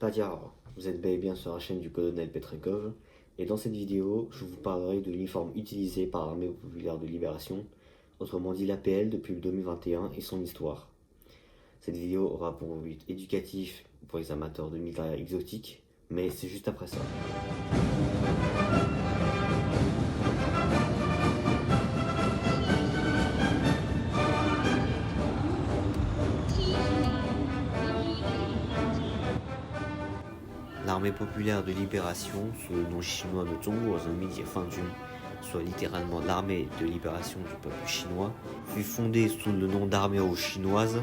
Tadiar, vous êtes bel et bien sur la chaîne du colonel Petrekov, et dans cette vidéo, je vous parlerai de l'uniforme utilisé par l'Armée populaire de libération, autrement dit l'APL depuis 2021 et son histoire. Cette vidéo aura pour but éducatif pour les amateurs de militaires exotiques, mais c'est juste après ça. L'armée populaire de libération, sous le nom chinois de Zhongguo soit littéralement l'armée de libération du peuple chinois, fut fondée sous le nom d'armée rouge chinoise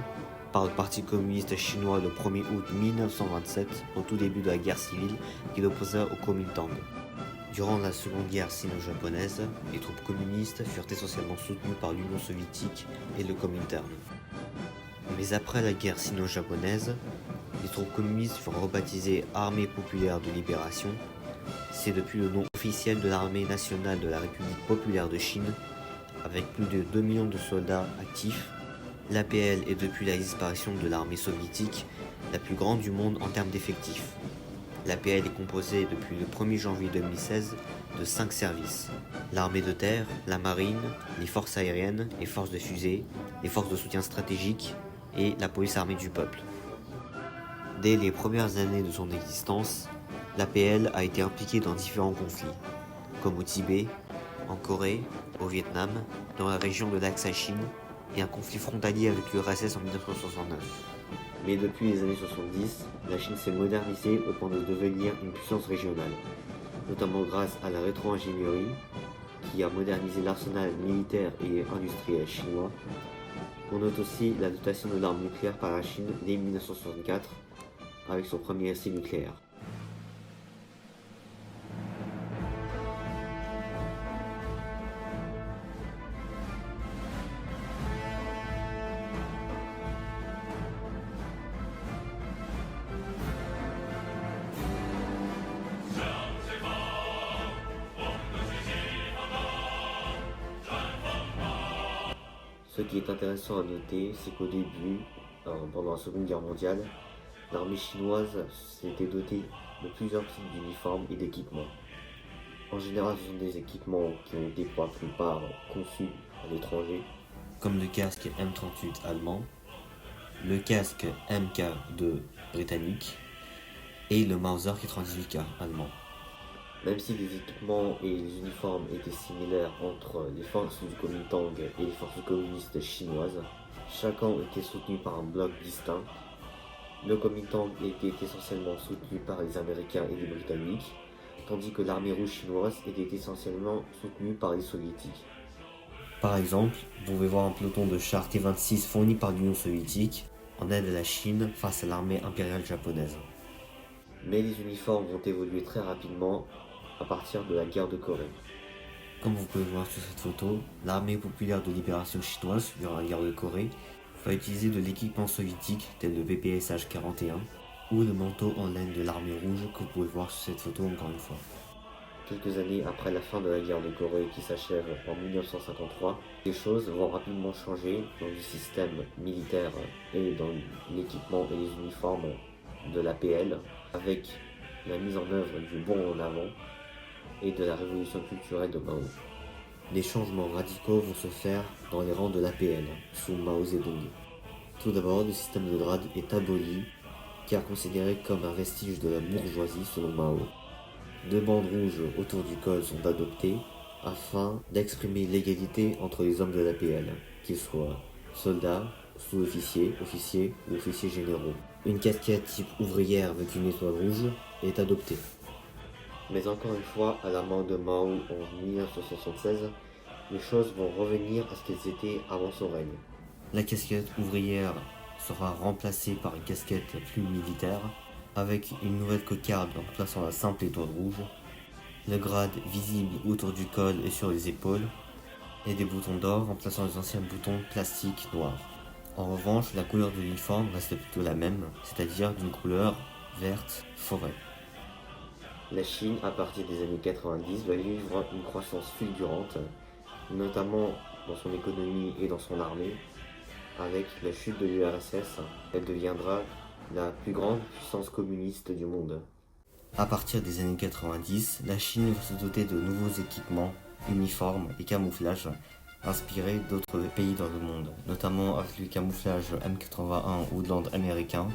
par le Parti communiste chinois le 1er août 1927, au tout début de la guerre civile qui l'opposa au Kuomintang. Durant la seconde guerre sino-japonaise, les troupes communistes furent essentiellement soutenues par l'Union soviétique et le Komintern. Mais après la guerre sino-japonaise, les troupes communistes furent rebaptisées Armée populaire de libération. C'est depuis le nom officiel de l'Armée nationale de la République populaire de Chine, avec plus de 2 millions de soldats actifs. L'APL est depuis la disparition de l'armée soviétique la plus grande du monde en termes d'effectifs. L'APL est composée depuis le 1er janvier 2016 de 5 services: l'armée de terre, la marine, les forces aériennes, les forces de fusée, les forces de soutien stratégique et la police armée du peuple. Dès les premières années de son existence, l'APL a été impliquée dans différents conflits, comme au Tibet, en Corée, au Vietnam, dans la région de l'Axe-Chine et un conflit frontalier avec l'URSS en 1969. Mais depuis les années 70, la Chine s'est modernisée au point de devenir une puissance régionale, notamment grâce à la rétro-ingénierie qui a modernisé l'arsenal militaire et industriel chinois. On note aussi la dotation de l'arme nucléaire par la Chine dès 1964, avec son premier essai nucléaire. Ce qui est intéressant à noter, c'est qu'au début, pendant la Seconde Guerre mondiale, l'armée chinoise s'était dotée de plusieurs types d'uniformes et d'équipements. En général, ce sont des équipements qui ont été pour la plupart conçus à l'étranger, comme le casque M38 allemand, le casque MK2 britannique et le Mauser 98K allemand. Même si les équipements et les uniformes étaient similaires entre les forces du Kuomintang et les forces communistes chinoises, chacun était soutenu par un bloc distinct. Le Kuomintang était essentiellement soutenu par les Américains et les Britanniques, tandis que l'armée rouge chinoise était essentiellement soutenue par les Soviétiques. Par exemple, vous pouvez voir un peloton de chars T-26 fourni par l'Union soviétique en aide à la Chine face à l'armée impériale japonaise. Mais les uniformes vont évoluer très rapidement à partir de la guerre de Corée. Comme vous pouvez voir sur cette photo, l'armée populaire de libération chinoise durant la guerre de Corée va utiliser de l'équipement soviétique tel le VPSH-41 ou le manteau en laine de l'armée rouge que vous pouvez voir sur cette photo encore une fois. Quelques années après la fin de la guerre de Corée qui s'achève en 1953, les choses vont rapidement changer dans le système militaire et dans l'équipement et les uniformes de l'APL, avec la mise en œuvre du bond en avant et de la révolution culturelle de Mao. Des changements radicaux vont se faire dans les rangs de l'APL sous Mao Zedong. Tout d'abord, le système de grade est aboli, car considéré comme un vestige de la bourgeoisie selon Mao. 2 bandes rouges autour du col sont adoptées afin d'exprimer l'égalité entre les hommes de l'APL, qu'ils soient soldats, sous-officiers, officiers ou officiers généraux. Une casquette type ouvrière avec une étoile rouge est adoptée. Mais encore une fois, à la mort de Mao en 1976, les choses vont revenir à ce qu'elles étaient avant son règne. La casquette ouvrière sera remplacée par une casquette plus militaire, avec une nouvelle cocarde remplaçant la simple étoile rouge, le grade visible autour du col et sur les épaules, et des boutons d'or remplaçant les anciens boutons plastiques noirs. En revanche, la couleur de l'uniforme reste plutôt la même, c'est-à-dire d'une couleur verte forêt. La Chine, à partir des années 90, va vivre une croissance fulgurante, notamment dans son économie et dans son armée. Avec la chute de l'URSS, elle deviendra la plus grande puissance communiste du monde. À partir des années 90, la Chine va se doter de nouveaux équipements, uniformes et camouflages inspirés d'autres pays dans le monde, notamment avec le camouflage M81 Woodland américain,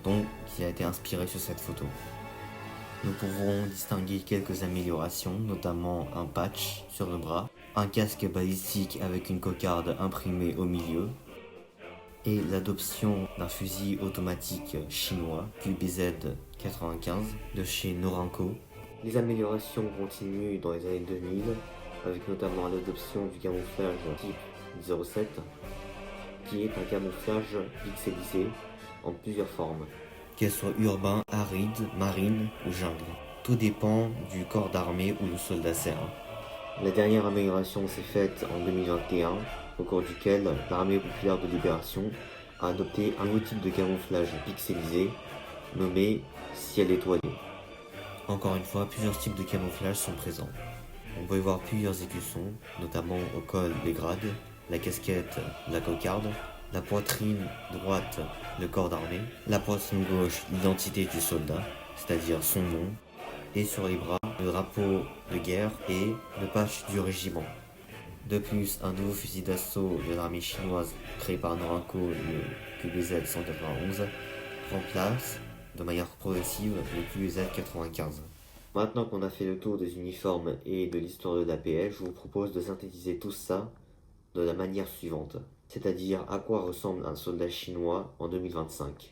dont il a été inspiré sur cette photo. Nous pouvons distinguer quelques améliorations, notamment un patch sur le bras, un casque balistique avec une cocarde imprimée au milieu, et l'adoption d'un fusil automatique chinois QBZ-95 de chez Norinco. Les améliorations continuent dans les années 2000, avec notamment l'adoption du camouflage type 07, qui est un camouflage pixelisé en plusieurs formes, qu'elles soient urbain, aride, marine ou jungle. Tout dépend du corps d'armée où le soldat sert. La dernière amélioration s'est faite en 2021, au cours duquel l'Armée populaire de libération a adopté un nouveau type de camouflage pixelisé nommé ciel étoilé. Encore une fois, plusieurs types de camouflage sont présents. On peut y voir plusieurs écussons, notamment au col des grades, la casquette, la cocarde, la poitrine droite, le corps d'armée, la poitrine gauche, l'identité du soldat, c'est-à-dire son nom, et sur les bras, le drapeau de guerre et le patch du régiment. De plus, un nouveau fusil d'assaut de l'armée chinoise créé par Norinco, le QBZ-191, remplace de manière progressive le QBZ-95. Maintenant qu'on a fait le tour des uniformes et de l'histoire de l'APL, je vous propose de synthétiser tout ça de la manière suivante, c'est-à-dire à quoi ressemble un soldat chinois en 2025.